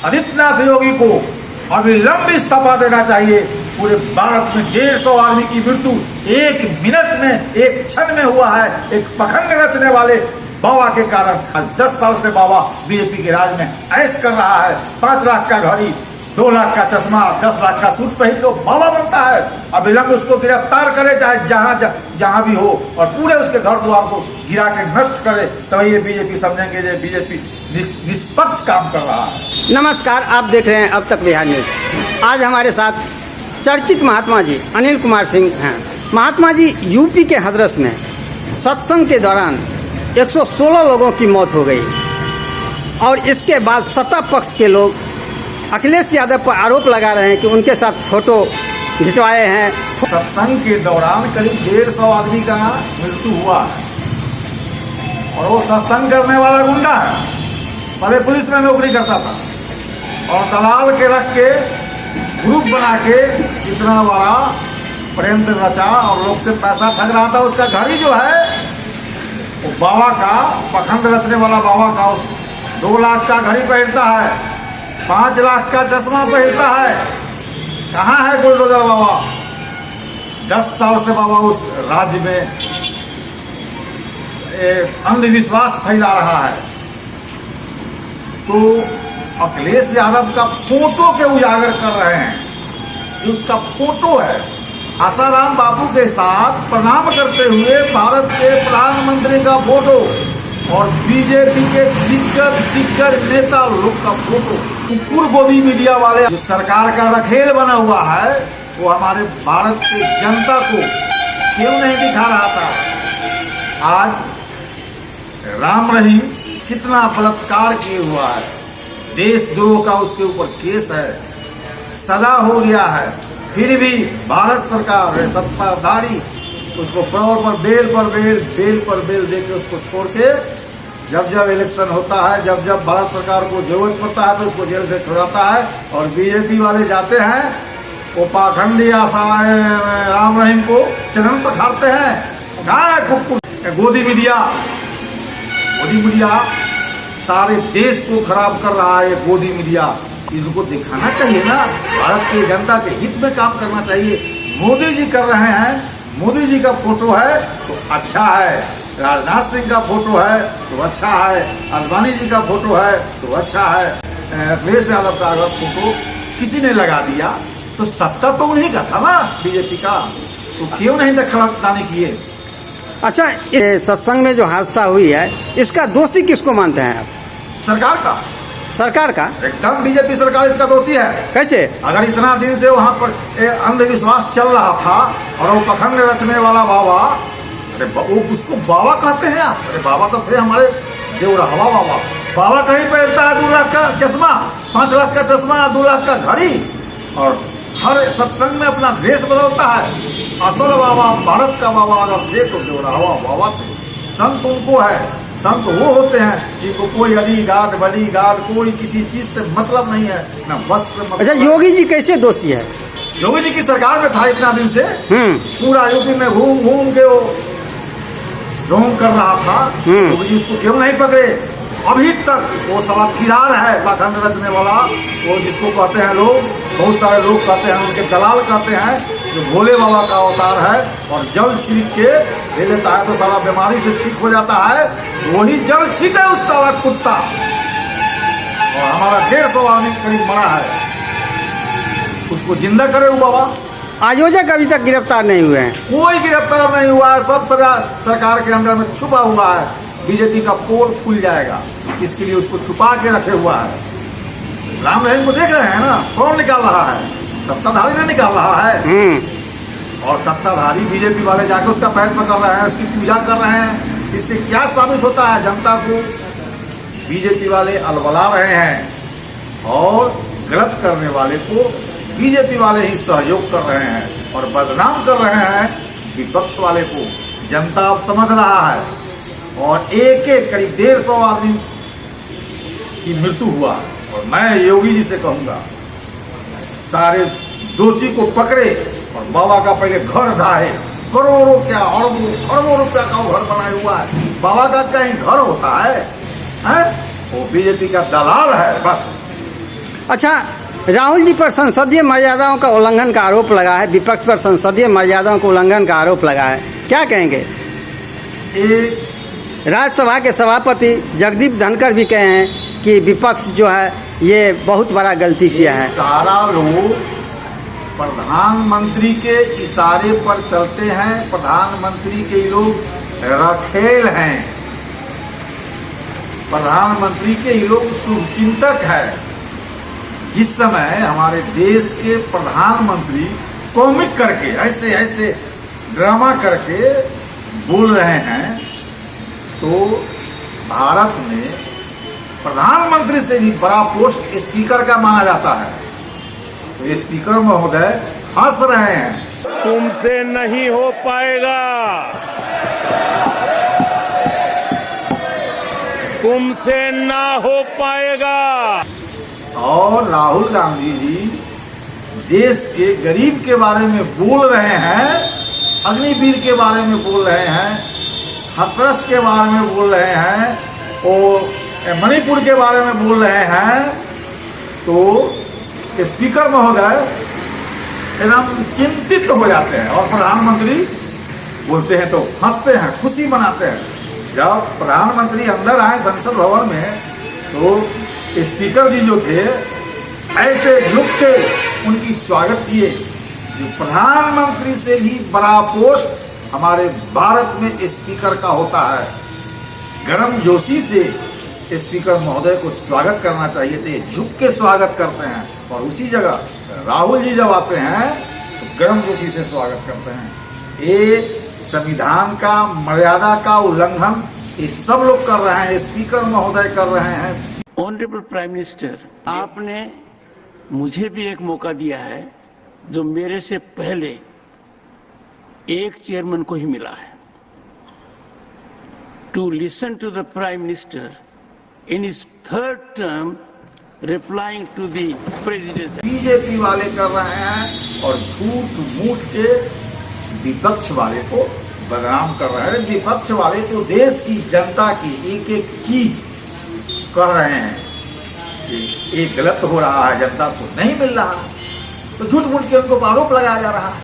आदित्यनाथ योगी को अविलंब इस्तीफा देना चाहिए। पूरे भारत में 150 आदमी की मृत्यु 1 मिनट में, 1 क्षण में हुआ है, एक पखंड रचने वाले बाबा के कारण। आज 10 साल से बाबा बीजेपी के राज में ऐश कर रहा है। 5 लाख का घड़ी, 2 लाख का चश्मा, 10 लाख का सूट पहन के बाबा बनता है। अविलंब उसको गिरफ्तार करे, चाहे जहां भी हो, और पूरे उसके घर द्वार को गिरा के नष्ट करे, तो ये बीजेपी समझेंगे कि बीजेपी निष्पक्ष काम कर रहा है। नमस्कार, आप देख रहे हैं अब तक बिहार न्यूज। आज हमारे साथ चर्चित महात्मा जी अनिल कुमार सिंह हैं। महात्मा जी यूपी के हथरस में सत्संग के दौरान 116 लोगों की मौत हो गई, और इसके बाद सत्ता पक्ष के लोग अखिलेश यादव पर आरोप लगा रहे हैं कि उनके साथ फोटो खिंचवाए हैं। सत्संग के दौरान करीब 150 आदमी का मृत्यु हुआ है, और वो सत्संग करने वाला गुंडा है। पहले पुलिस में नौकरी करता था, और दलाल के रख के ग्रुप बना के इतना बड़ा प्रेम रचा और लोग से पैसा ठग रहा था। उसका घड़ी जो है वो बाबा का, पखंड रचने वाला बाबा का, 2 लाख का घड़ी पहनता है, 5 लाख का चश्मा पहनता है। कहाँ है बुलडोजर बाबा? 10 साल से बाबा उस राज्य में अंधविश्वास फैला रहा है। तो अखिलेश यादव का फोटो के उजागर कर रहे हैं। ये उसका फोटो है, आसाराम बापू के साथ प्रणाम करते हुए भारत के प्रधानमंत्री का फोटो, और बीजेपी के दिग्गज नेता लोग का फोटो। कुकुर गोदी मीडिया वाले, जो सरकार का रखेल बना हुआ है, वो हमारे भारत की जनता को क्यों नहीं दिखा रहा था? आज राम रहीम कितना बलात्कार किए हुआ है, देशद्रोह का उसके ऊपर केस है, सजा हो गया है, फिर भी भारत सरकार है सत्ताधारी उसको प्रॉपर बेल पर बेल देके उसको छोड़ के, जब इलेक्शन होता है, जब भारत सरकार को जरूरत पड़ता है, तो उसको जेल से छुड़ाता है। और बीजेपी वाले जाते हैं, वो पाखंडी राम रहीम को चरण पखारते हैं। कहाँ है कुकुर? गोदी मीडिया सारे देश को खराब कर रहा है। गोदी मीडिया इनको दिखाना चाहिए ना, भारत की जनता के हित में काम करना चाहिए। मोदी जी कर रहे हैं, मोदी जी का फोटो है तो अच्छा है, राजनाथ सिंह का फोटो है तो अच्छा है, अडवाणी जी का फोटो है तो अच्छा है। अखिलेश यादव का अगर फोटो किसी ने लगा दिया तो सत्ता तो उन्हीं का था ना, बीजेपी का, तो क्यों नहीं दखलंदाजी किए? अच्छा, ये सत्संग में जो हादसा हुई है, इसका दोषी किसको मानते हैं आप? सरकार का एकदम बीजेपी सरकार इसका दोषी है। कैसे? अगर इतना दिन से वहाँ पर अंधविश्वास चल रहा था, और वो पखंड रचने वाला बाबा, अरे वो उसको बाबा कहते हैं आप? अरे बाबा तो थे हमारे देवरहवा बाबा। बाबा कहीं पहनता है 2 लाख का चश्मा, 5 लाख का चश्मा, 2 लाख का घड़ी, और हर सत्संग में अपना ड्रेस बदलता है। असल बाबा, भारत का बाबा अगर थे तो देवरहवा बाबा थे। संत उनको है, संत वो होते हैं जिनको कोई अली गार्ड बली गार्ड कोई किसी चीज से मतलब नहीं है, ना बस से मतलब। अच्छा, योगी जी कैसे दोषी है? योगी जी की सरकार में था इतना दिन से, पूरा यूपी में घूम के वो ढोंग कर रहा था। योगी जी उसको क्यों नहीं पकड़े? अभी तक वो साला फिरार है, पाखंड रचने वाला, वो जिसको कहते हैं लोग, बहुत सारे लोग कहते हैं, उनके दलाल कहते हैं, जो भोले बाबा का अवतार है, और जल छिड़क के दे देता है तो सारा बीमारी से ठीक हो जाता है। वही जल छीटे उस साला कुत्ता, और हमारा 150 आदमी करीब मरा है, उसको जिंदा करे वो बाबा। आयोजक अभी तक गिरफ्तार नहीं हुए हैं? कोई गिरफ्तार नहीं हुआ है, सब सरकार के अंदर में छुपा हुआ है। बीजेपी का पोल खुल जाएगा, इसके लिए उसको छुपा के रखे हुआ है। राम रहीम को देख रहे हैं ना, कौन निकाल रहा है? सत्ताधारी ने निकाल रहा है। और सत्ताधारी बीजेपी वाले जाके उसका पैर पकड़ रहे हैं, उसकी पूजा कर रहे हैं। इससे क्या साबित होता है? जनता को बीजेपी वाले अलबला रहे हैं, और गलत करने वाले को बीजेपी वाले ही सहयोग कर रहे हैं, और बदनाम कर रहे हैं विपक्ष वाले को। जनता अब समझ रहा है, और एक करीब 150 आदमी की मृत्यु हुआ। और मैं योगी जी से कहूँगा, सारे दोषी को पकड़े, और बाबा का पहले घर ढाहे। करोड़ों क्या, अरबों रुपया का घर बनाया हुआ है। बाबा का कहीं घर होता है? वो बीजेपी का दलाल है, बस अच्छा, राहुल जी पर संसदीय मर्यादाओं का उल्लंघन का आरोप लगा है, विपक्ष पर संसदीय मर्यादाओं के उल्लंघन का आरोप लगा है, क्या कहेंगे? राज्यसभा के सभापति जगदीप धनखड़ भी कहे हैं कि विपक्ष जो है ये बहुत बड़ा गलती किया है। सारा लोग प्रधानमंत्री के इशारे पर चलते हैं, प्रधानमंत्री के लोग रखेल हैं, प्रधानमंत्री के लोग शुभचिंतक हैं। इस समय हमारे देश के प्रधानमंत्री कॉमिक करके ऐसे ऐसे ड्रामा करके बोल रहे हैं, तो भारत में प्रधानमंत्री से भी बड़ा पोस्ट स्पीकर का माना जाता है। तो स्पीकर महोदय हंस रहे हैं। तुमसे नहीं हो पाएगा, तुमसे ना हो पाएगा। और राहुल गांधी जी देश के गरीब के बारे में बोल रहे हैं, अग्निवीर के बारे में बोल रहे हैं, हाथरस के बारे में बोल रहे हैं, और मणिपुर के बारे में बोल रहे हैं, तो स्पीकर महोदय एकदम चिंतित हो जाते हैं और प्रधानमंत्री बोलते हैं तो हंसते हैं, खुशी मनाते हैं। जब प्रधानमंत्री अंदर आए संसद भवन में तो स्पीकर जी जो थे ऐसे झुक के उनकी स्वागत किए। जो प्रधानमंत्री से भी बड़ा पोस्ट हमारे भारत में स्पीकर का होता है। गर्म जोशी से स्पीकर महोदय को स्वागत करना चाहिए थे, झुक के स्वागत करते हैं। और उसी जगह राहुल जी जब आते हैं तो गर्म जोशी से स्वागत करते हैं। ये संविधान का, मर्यादा का उल्लंघन ये सब लोग कर रहे हैं, स्पीकर महोदय कर रहे हैं। ऑनरेबल प्राइम मिनिस्टर, आपने मुझे भी एक मौका दिया है जो मेरे से पहले एक चेयरमैन को ही मिला है, to listen to the prime minister in his third term replying to the president. BJP वाले कर रहे हैं और झूठ मूठ के विपक्ष वाले को बदनाम कर रहे हैं। विपक्ष वाले तो देश की जनता की एक एक चीज कर रहे हैं कि ये गलत हो रहा है, जनता को नहीं मिल रहा, तो झूठ मूठ के उनको आरोप लगाया जा रहा है।